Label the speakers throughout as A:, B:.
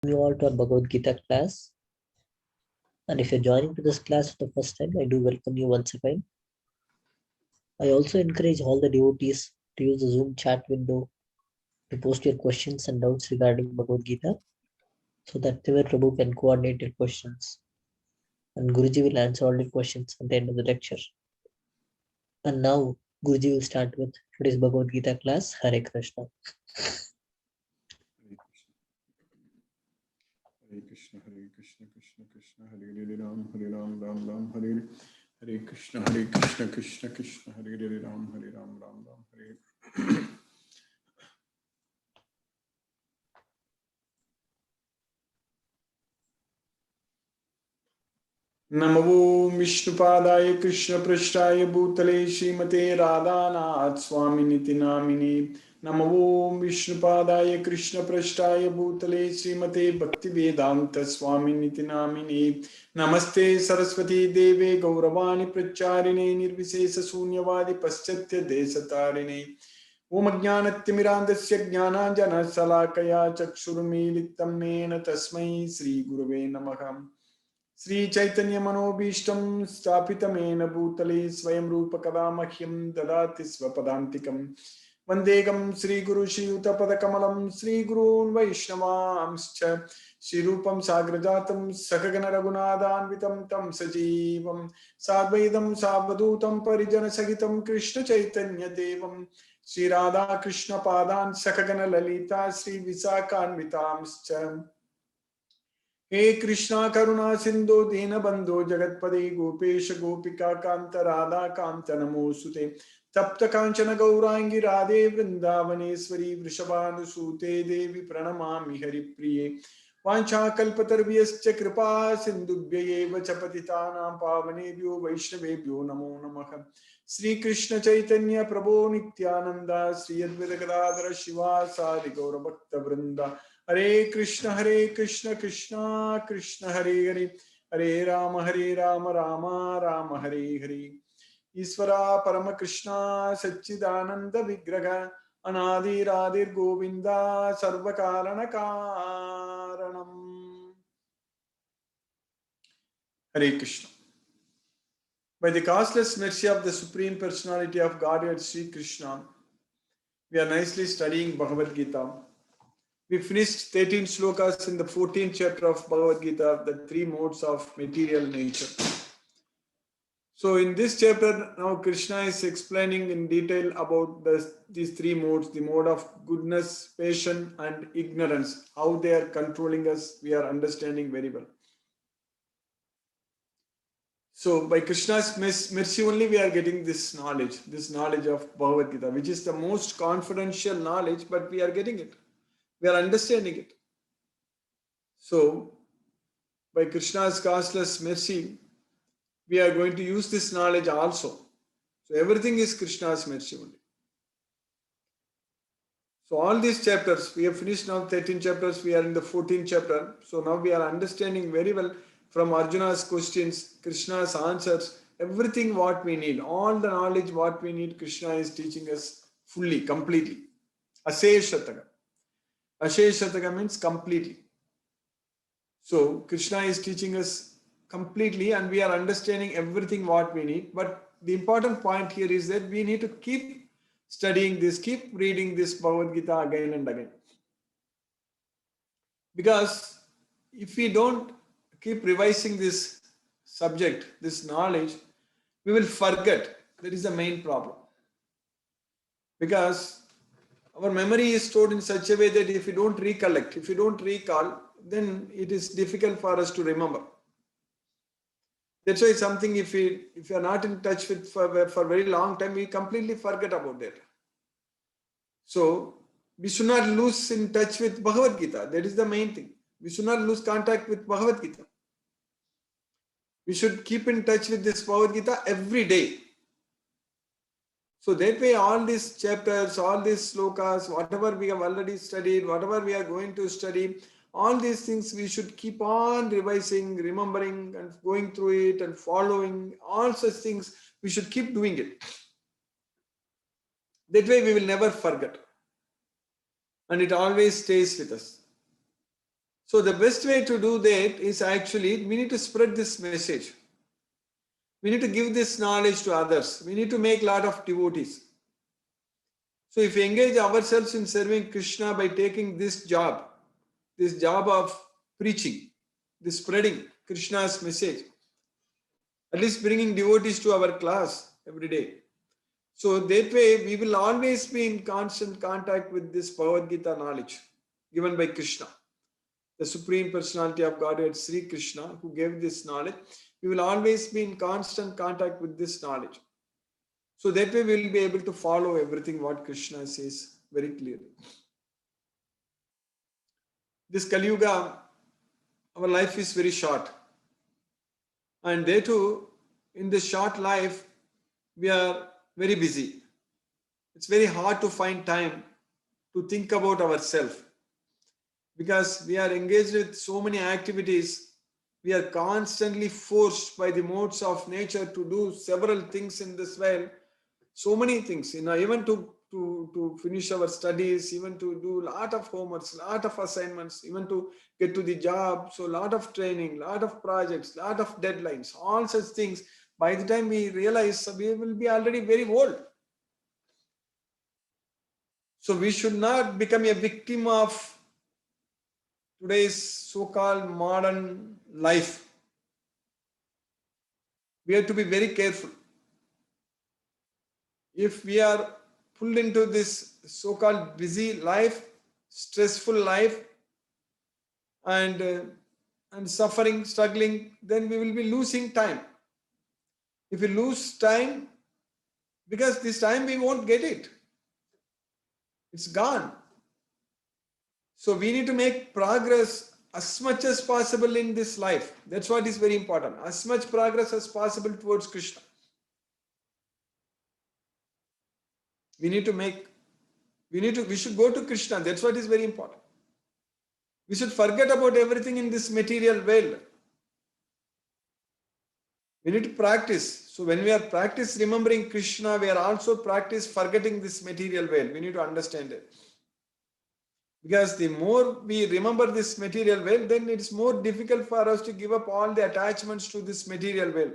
A: You all to our Bhagavad Gita class. And if you're joining to this class for the first time, I do welcome you once again. I also encourage all the devotees to use the Zoom chat window to post your questions and doubts regarding Bhagavad Gita so that Tivar Prabhu can coordinate your questions. And Guruji will answer all your questions at the end of the lecture. And now Guruji will start with today's Bhagavad Gita class. Hare Krishna.
B: Hare Krishna, Krishna Krishna, Hare Ram, Ram Ram, Hare Krishna, Krishna Krishna, Hare Ram, Ram Ram, Hare. नमो विष्णुपादाय कृष्ण पृष्ठाय भूतले श्रीमते राधानाथ स्वामिनिति नामिने नमो विष्णुपादाय कृष्ण पृष्ठाय भूतले श्रीमते भक्तिवेदांत स्वामिनिति नामिने नमस्ते सरस्वती देवे गौरवाणी प्रचारिणे निर्विशेष शून्यवादी पश्चात्य देशतारिणे ओम ज्ञानतिमिरान्धस्य ज्ञानाञ्जनशलाकया चक्षुरुन्मीलितं येन तस्मै श्रीगुरवे नमः। श्री चैतन्य मनोभीष्टं स्थापितमेन भूतले स्वयं रूप कदा मह्यं ददाति स्वपदान्तिकं वन्देकं श्रीगुरु श्रीयुतपदकमलं श्रीगुरून् वैष्णवांश्च श्रीरूपं साग्रजातं सकगण रघुनाथान्वितं तं सजीवं साद्वैतं सावधूतं परिजनसहितं कृष्ण चैतन्य देवं श्रीराधा कृष्ण पादान् सकगण ललिता श्री विशाखान्वितांश्च हे कृष्णा करुणा सिंधु दीनबंधो जगत्पदे गोपेश गोपिका कांत राधा कांत नमोस्तुते तप्त कांचन गौरांगी राधे वृंदावनेश्वरी वृषभानुसूते देवी प्रणमामि हरिप्रिये वाञ्छाकल्पतरुभ्यश्च कृपा सिन्धुभ्यैव च पतितानां पावनेभ्यो वैष्णवेभ्यो नमो नमः। श्री कृष्ण चैतन्य प्रभो नित्यानंद श्री अद्वैत गदाधर शिवासादि गौरभक्तवृंद हरे कृष्ण कृष्ण कृष्ण हरे हरे हरे राम राम राम हरे हरे। ईश्वरा परम कृष्णा सच्चिदानंद विग्रह अनादिरादिर गोविंदा सर्व कारण कारणम। हरे Krishna. By the causeless mercy of the Supreme Personality of Godhead Sri Krishna, we are nicely studying Bhagavad Gita. We finished 13 slokas in the 14th chapter of Bhagavad Gita, the three modes of material nature. So in this chapter, now Krishna is explaining in detail about these three modes, the mode of goodness, patience, and ignorance, how they are controlling us, we are understanding very well. So by Krishna's mercy only we are getting this knowledge of Bhagavad Gita, which is the most confidential knowledge, but we are getting it. We are understanding it. So by Krishna's causeless mercy, we are going to use this knowledge also. So everything is Krishna's mercy only. So all these chapters, we have finished now 13 chapters, we are in the 14th chapter. So now we are understanding very well from Arjuna's questions, Krishna's answers, everything what we need, all the knowledge what we need, Krishna is teaching us fully, completely. Aseshataka. Aseshataka means completely. So Krishna is teaching us completely and we are understanding everything what we need. But the important point here is that we need to keep studying this, keep reading this Bhagavad Gita again and again. Because if we don't keep revising this subject, this knowledge, we will forget. That is the main problem. Because our memory is stored in such a way that if you don't recollect, if you don't recall, then it is difficult for us to remember. That's why something if you are not in touch with for a very long time, we completely forget about that. So we should not lose in touch with Bhagavad Gita. That is the main thing. We should not lose contact with Bhagavad Gita. We should keep in touch with this Bhagavad Gita every day. So that way all these chapters, all these slokas, whatever we have already studied, whatever we are going to study, all these things we should keep on revising, remembering and going through it and following, all such things, we should keep doing it. That way we will never forget. And it always stays with us. So the best way to do that is actually we need to spread this message. We need to give this knowledge to others. We need to make a lot of devotees. So if we engage ourselves in serving Krishna by taking this job of preaching, this spreading Krishna's message, at least bringing devotees to our class every day. So that way we will always be in constant contact with this Bhagavad Gita knowledge given by Krishna, the Supreme Personality of Godhead, Sri Krishna, who gave this knowledge. We will always be in constant contact with this knowledge. So that way we will be able to follow everything what Krishna says very clearly. This Kali Yuga, our life is very short. And they too, in this short life, we are very busy. It's very hard to find time to think about ourselves because we are engaged with so many activities. We are constantly forced by the modes of nature to do several things in this world. So many things, even to finish our studies, even to do a lot of homeworks, lot of assignments, even to get to the job. So a lot of training, lot of projects, lot of deadlines, all such things. By the time we realize, we will be already very old. So we should not become a victim of today's so-called modern life. We have to be very careful. If we are pulled into this so-called busy life, stressful life, and suffering, struggling, then we will be losing time. If we lose time, because this time we won't get it. It's gone. So we need to make progress as much as possible in this life. That's what is very important. As much progress as possible towards Krishna. We should go to Krishna. That's what is very important. We should forget about everything in this material world. We need to practice. So when we are practice remembering Krishna, we are also practice forgetting this material world. We need to understand it. Because the more we remember this material world, then it's more difficult for us to give up all the attachments to this material world.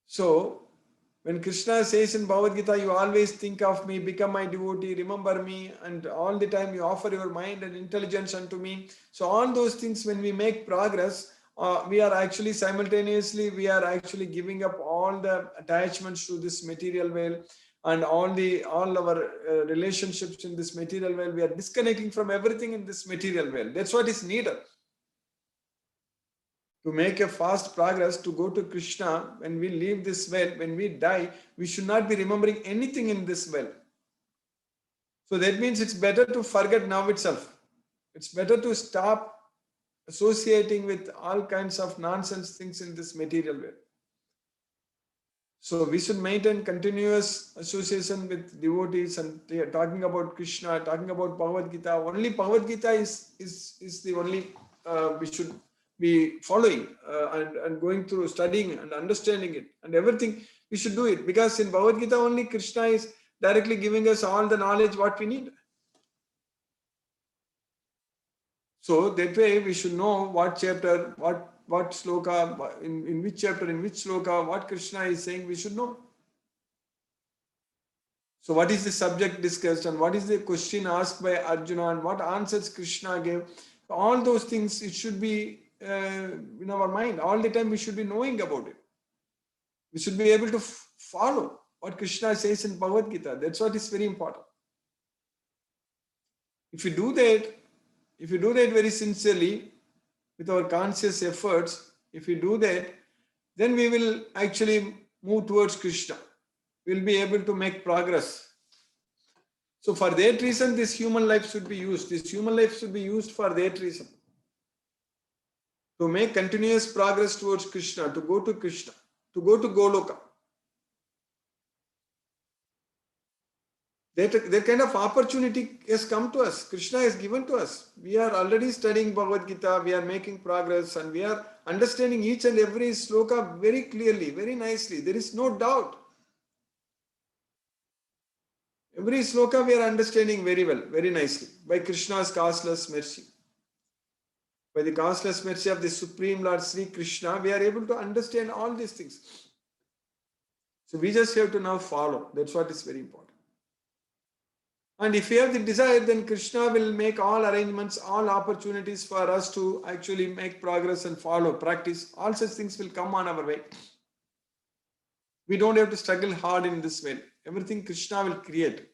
B: So when Krishna says in Bhagavad Gita, you always think of me, become my devotee, remember me, and all the time you offer your mind and intelligence unto me. So all those things, when we make progress, we are actually simultaneously, we are actually giving up all the attachments to this material world and all our relationships in this material world. We are disconnecting from everything in this material world. That's what is needed. To make a fast progress, to go to Krishna, when we leave this world, when we die, we should not be remembering anything in this world. So that means it's better to forget now itself. It's better to stop associating with all kinds of nonsense things in this material world. So we should maintain continuous association with devotees and talking about Krishna, talking about Bhagavad Gita. Only Bhagavad Gita is the only we should be following and going through, studying and understanding it, and everything we should do it, because in Bhagavad Gita only Krishna is directly giving us all the knowledge what we need. So that way we should know what chapter, what sloka, in which chapter, in which sloka, what Krishna is saying, we should know. So what is the subject discussed and what is the question asked by Arjuna and what answers Krishna gave. All those things, it should be in our mind. All the time we should be knowing about it. We should be able to follow what Krishna says in Bhagavad Gita. That's what is very important. If you do that very sincerely with our conscious efforts, if we do that, then we will actually move towards Krishna. We'll be able to make progress. So for that reason, this human life should be used. This human life should be used for that reason. To make continuous progress towards Krishna, to go to Krishna, to go to Goloka. That kind of opportunity has come to us. Krishna has given to us. We are already studying Bhagavad Gita. We are making progress and we are understanding each and every sloka very clearly, very nicely. There is no doubt. Every sloka we are understanding very well, very nicely, by Krishna's causeless mercy. By the causeless mercy of the Supreme Lord Sri Krishna, we are able to understand all these things. So we just have to now follow. That's what is very important. And if we have the desire, then Krishna will make all arrangements, all opportunities for us to actually make progress and follow, practice. All such things will come on our way. We don't have to struggle hard in this way. Everything Krishna will create.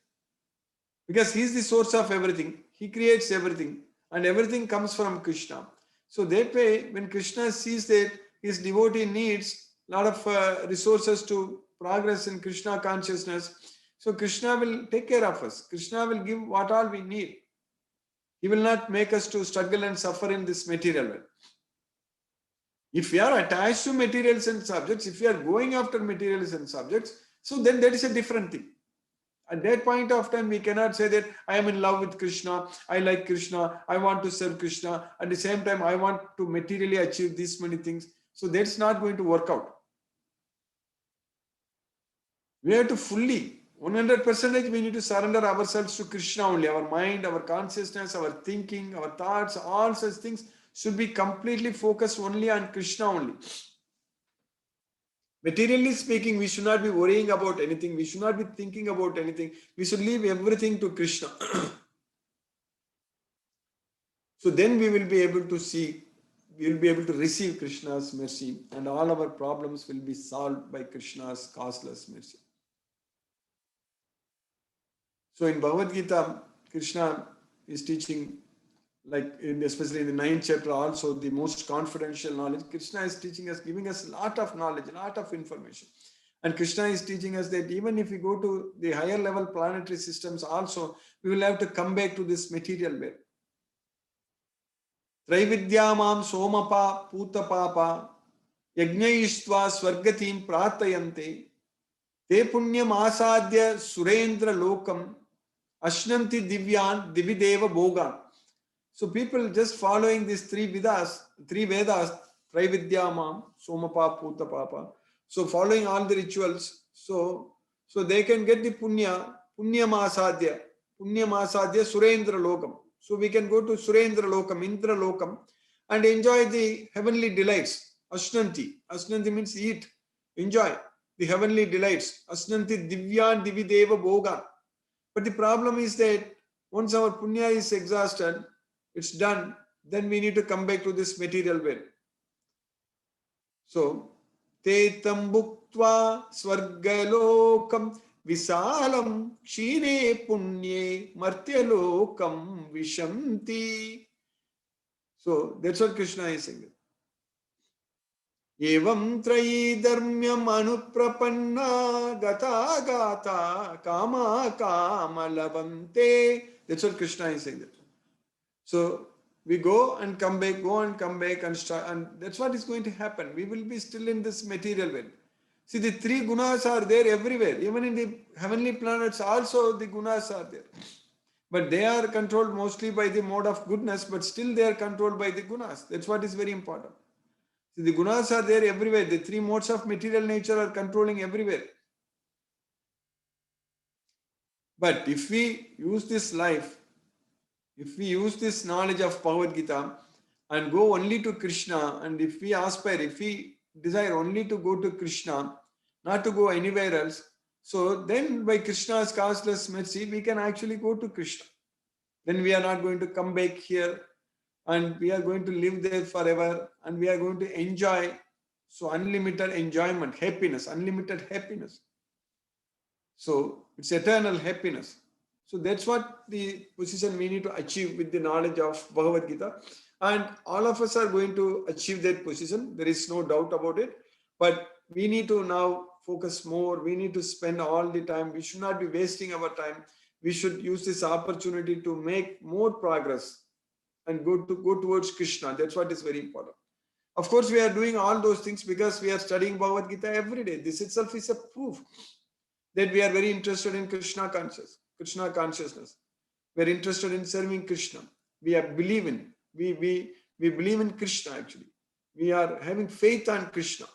B: Because he is the source of everything. He creates everything. And everything comes from Krishna. So that way, when Krishna sees that his devotee needs a lot of resources to progress in Krishna consciousness, so Krishna will take care of us. Krishna will give what all we need. He will not make us to struggle and suffer in this material world. If we are attached to materials and subjects, if we are going after materials and subjects, so then that is a different thing. At that point of time, we cannot say that I am in love with Krishna, I like Krishna, I want to serve Krishna. At the same time, I want to materially achieve these many things. So that's not going to work out. We have to fully, 100% we need to surrender ourselves to Krishna only. Our mind, our consciousness, our thinking, our thoughts, all such things should be completely focused only on Krishna only. Materially speaking, we should not be worrying about anything. We should not be thinking about anything. We should leave everything to Krishna. So then we will be able to see, we will be able to receive Krishna's mercy, and all our problems will be solved by Krishna's causeless mercy. So in Bhagavad Gita, Krishna is teaching, especially in the 9th chapter, also the most confidential knowledge. Krishna is teaching us, giving us a lot of knowledge, a lot of information. And Krishna is teaching us that even if we go to the higher level planetary systems also, we will have to come back to this material world. Traividyamam somapa putapapa yajnaishtva swargatim pratayante te punyam asadya surendra lokam ashnanti divyan divideva bhogan. So people just following these three Vedas, Traividyamam, Somapa, Putapapa. So following all the rituals, so they can get the Punya Masadya, Surendra Lokam. So we can go to Surendra Lokam, Indra Lokam, and enjoy the heavenly delights. Ashnanti. Ashnanti means eat, enjoy the heavenly delights. Ashnanti Divyan Divideva Bhogan. But the problem is that once our punya is exhausted, it's done, then we need to come back to this material world. So, te tambuktva swargalokam visalam kshine punye martyalokam vishanti. So, that's what Krishna is saying. Evam trayi dharmyam anuprapanna gata gata kama kama lavante. That's what Krishna is saying. So we go and come back, and start, and that's what is going to happen. We will be still in this material world. See, the three gunas are there everywhere. Even in the heavenly planets also the gunas are there. But they are controlled mostly by the mode of goodness, but still they are controlled by the gunas. That's what is very important. See, the gunas are there everywhere. The three modes of material nature are controlling everywhere. But if we use this life, if we use this knowledge of Bhagavad Gita and go only to Krishna, and if we aspire, if we desire only to go to Krishna, not to go anywhere else, so then by Krishna's causeless mercy, we can actually go to Krishna. Then we are not going to come back here, and we are going to live there forever, and we are going to enjoy, so unlimited enjoyment, happiness, unlimited happiness. So it's eternal happiness. So that's what the position we need to achieve with the knowledge of Bhagavad Gita. And all of us are going to achieve that position. There is no doubt about it. But we need to now focus more. We need to spend all the time. We should not be wasting our time. We should use this opportunity to make more progress and go towards Krishna. That's what is very important. Of course, we are doing all those things because we are studying Bhagavad Gita every day. This itself is a proof that we are very interested in Krishna consciousness. We are interested in serving Krishna. We believe in Krishna actually. We are having faith on Krishna.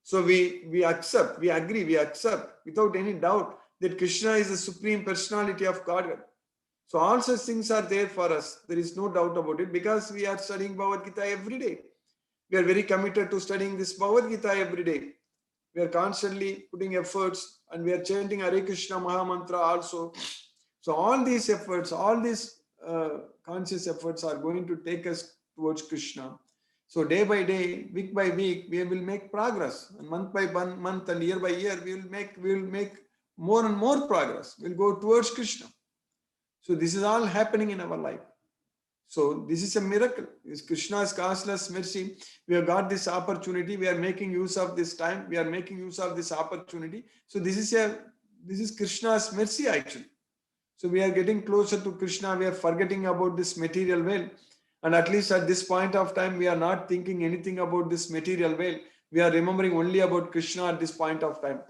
B: So we accept, we agree, we accept without any doubt that Krishna is the supreme personality of Godhead. So all such things are there for us. There is no doubt about it because we are studying Bhagavad Gita every day. We are very committed to studying this Bhagavad Gita every day. We are constantly putting efforts and we are chanting Hare Krishna Maha Mantra also. So all these efforts, all these conscious efforts are going to take us towards Krishna. So day by day, week by week, we will make progress. And month by month and year by year, we will make more and more progress. We'll go towards Krishna. So this is all happening in our life. So this is a miracle. It's Krishna's causeless mercy. We have got this opportunity. We are making use of this time. We are making use of this opportunity. So this is Krishna's mercy actually. So we are getting closer to Krishna. We are forgetting about this material world. And at least at this point of time, we are not thinking anything about this material world. We are remembering only about Krishna at this point of time.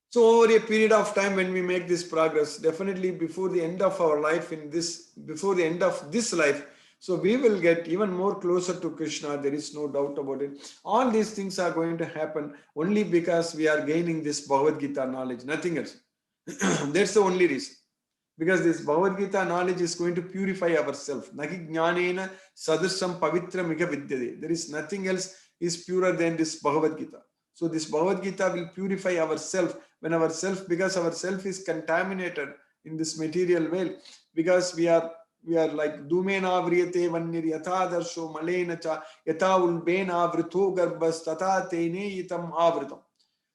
B: So over a period of time when we make this progress, definitely before the end of our life before the end of this life, so we will get even more closer to Krishna. There is no doubt about it. All these things are going to happen only because we are gaining this Bhagavad Gita knowledge, nothing else. That's the only reason. Because this Bhagavad Gita knowledge is going to purify ourselves. Naki jnanena sadrsam pavitra miga vidyade. There is nothing else is purer than this Bhagavad Gita. So this Bhagavad Gita will purify ourselves because our self is contaminated in this material world, because we are like Dhumena vriyate vannir yatha darsho malena cha yatha ulbena vrito garbhas tata tene itam avritam.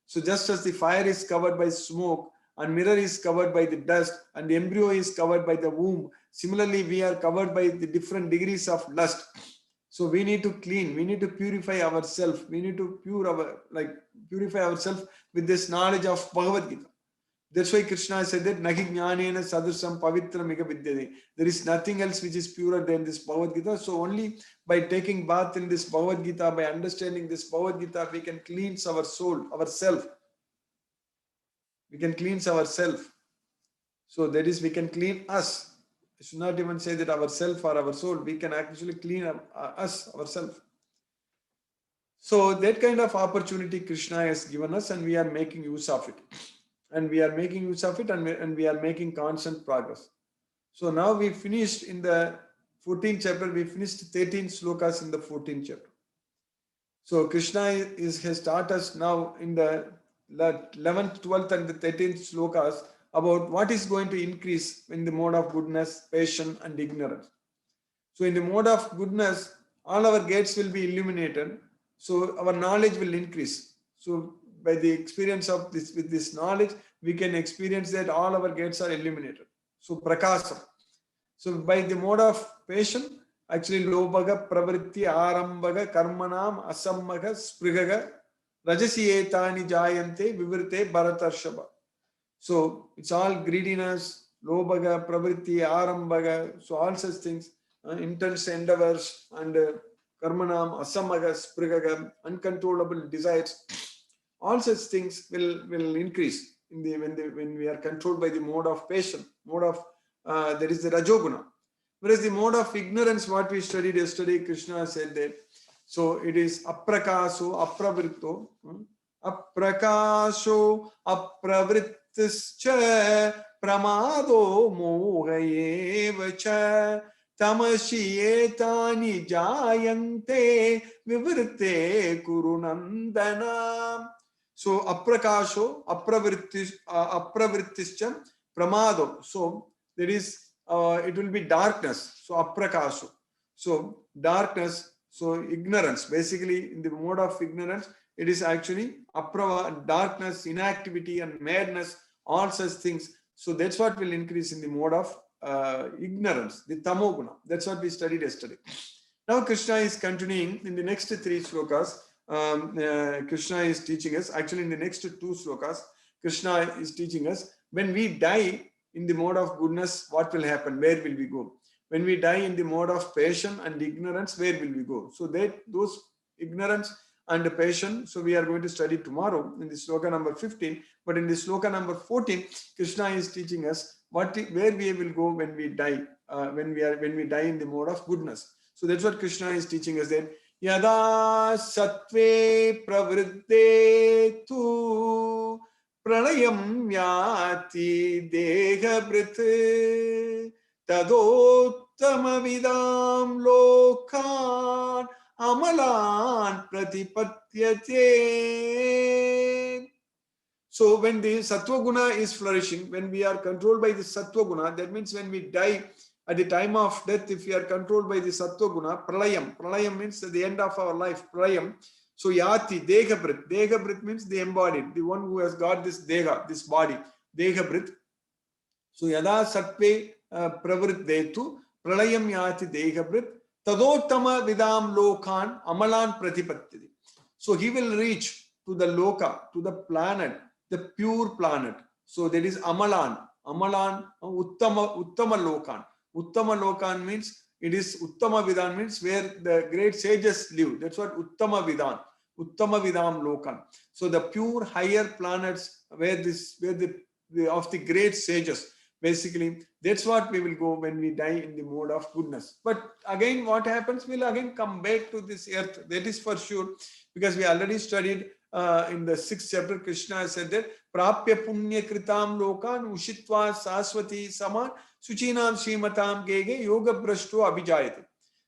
B: So just as the fire is covered by smoke and mirror is covered by the dust and the embryo is covered by the womb, similarly we are covered by the different degrees of lust. So we need to clean, we need to purify ourselves, we need to purify ourselves with this knowledge of Bhagavad Gita. That's why Krishna said that Nagi jnanena sadrsam pavitra miga vidyade. There is nothing else which is purer than this Bhagavad Gita. So only by taking bath in this Bhagavad Gita, by understanding this Bhagavad Gita, we can cleanse our soul, ourself. We can cleanse ourself. So that is, we can clean us. I should not even say that ourself or our soul. We can actually clean us, ourselves. So that kind of opportunity Krishna has given us, and we are making use of it. And we are making use of it, and we are making constant progress. So now we finished in the 14th chapter. We finished 13 slokas in the 14th chapter. So Krishna has taught us now in the 11th, 12th and the 13th slokas about what is going to increase in the mode of goodness, patience and ignorance. So in the mode of goodness, all our gates will be illuminated. So our knowledge will increase. So by the experience of this, with this knowledge, we can experience that all our gates are illuminated. So prakasa. So by the mode of patience, actually lobhaga, pravritti, arambaga, karmanam, asammaga, sprigaga, rajasi etani jayante, vivrite, bharatarshaba. So it's all greediness, lobhaga, pravritti, arambaga, so all such things, intense endeavors and karmanam, asamaga, sprigaga, uncontrollable desires. All such things will increase when we are controlled by the mode of patience, mode of that is the rajoguna. Whereas the mode of ignorance, what we studied yesterday, Krishna said that. So it is aprakaso, apravritto, aprakaso, apravrittischa, pramado mohayevacha, tamashiyetani jayante, vivrite kurunandana. So aprakasho, apravrittischa, pramado. So there is it will be darkness. So aprakasho. So darkness. So ignorance. Basically, in the mode of ignorance, it is actually aprava, darkness, inactivity, and madness. All such things. So that's what will increase in the mode of ignorance, the tamoguna. That's what we studied yesterday. Now Krishna is continuing in the next 3 slokas. Krishna is teaching us. Actually, in the next 2 slokas, Krishna is teaching us when we die in the mode of goodness, what will happen? Where will we go? When we die in the mode of patience and ignorance, where will we go? So those ignorance and patience, so we are going to study tomorrow in the sloka number 15. But in the sloka number 14, Krishna is teaching us where we will go when we die, when we die in the mode of goodness. So that's what Krishna is teaching us there. Yada sattve pravritte tu pralayam yati dehabrit tadotamavidam lokan amalan pratipatyate. So when the sattva guna is flourishing, when we are controlled by the sattva guna, that means when we die at the time of death, if we are controlled by the sattva guna, pralayam means at the end of our life, pralayam. So yati, deha means the embodied, the one who has got this deha, this body, deha. So yada sattve pravrit detu, pralayam yati deha tadottama vidam lokan amalan pratipatyati. So he will reach to the loka, to the planet, the pure planet. So that is amalan, uttama lokan. Uttama lokan means it is uttama vidan means where the great sages live. That's what uttama vidam lokan. So the pure higher planets where the of the great sages. Basically, that's what we will go when we die in the mode of goodness. But again, what happens? We'll again come back to this earth. That is for sure, because we already studied in the 6th chapter. Krishna said that prapya punya kritam lokan ushitva saswati saman suchinam srimatam gege yoga brashto abhijayate.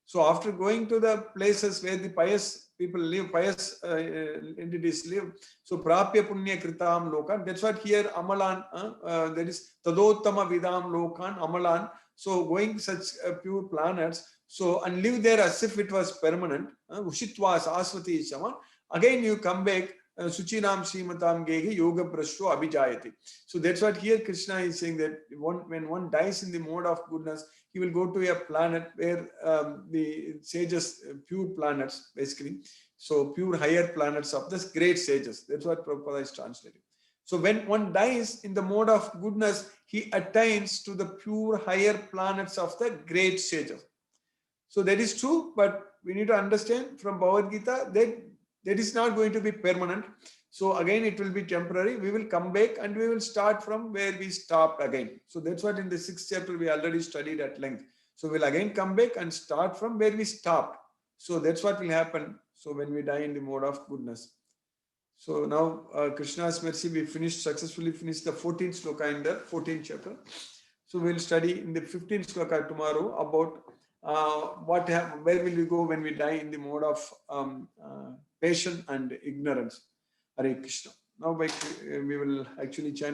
B: So after going to the places where the pious people live, pious entities live, so prapya punya kritam lokan, that's what here amalan, that is tadottama vidam lokan, amalan. So going such pure planets, so and live there as if it was permanent, ushitva saswati saman. Again you come back, suchinam srimatam gege yoga brashto abhijayate. So that's what here Krishna is saying, that when one dies in the mode of goodness, he will go to a planet where the sages, pure planets basically, so pure higher planets of the great sages. That's what Prabhupada is translating. So when one dies in the mode of goodness, he attains to the pure higher planets of the great sages. So that is true, but we need to understand from Bhagavad Gita that is not going to be permanent. So again, it will be temporary. We will come back and we will start from where we stopped again. So that's what in the 6th chapter we already studied at length. So we'll again come back and start from where we stopped. So that's what will happen. So when we die in the mode of goodness. So now Krishna's mercy, we successfully finished the 14th sloka in the 14th chapter. So we'll study in the 15th sloka tomorrow about where will we go when we die in the mode of passion and ignorance. Hare Krishna. Now we will actually chant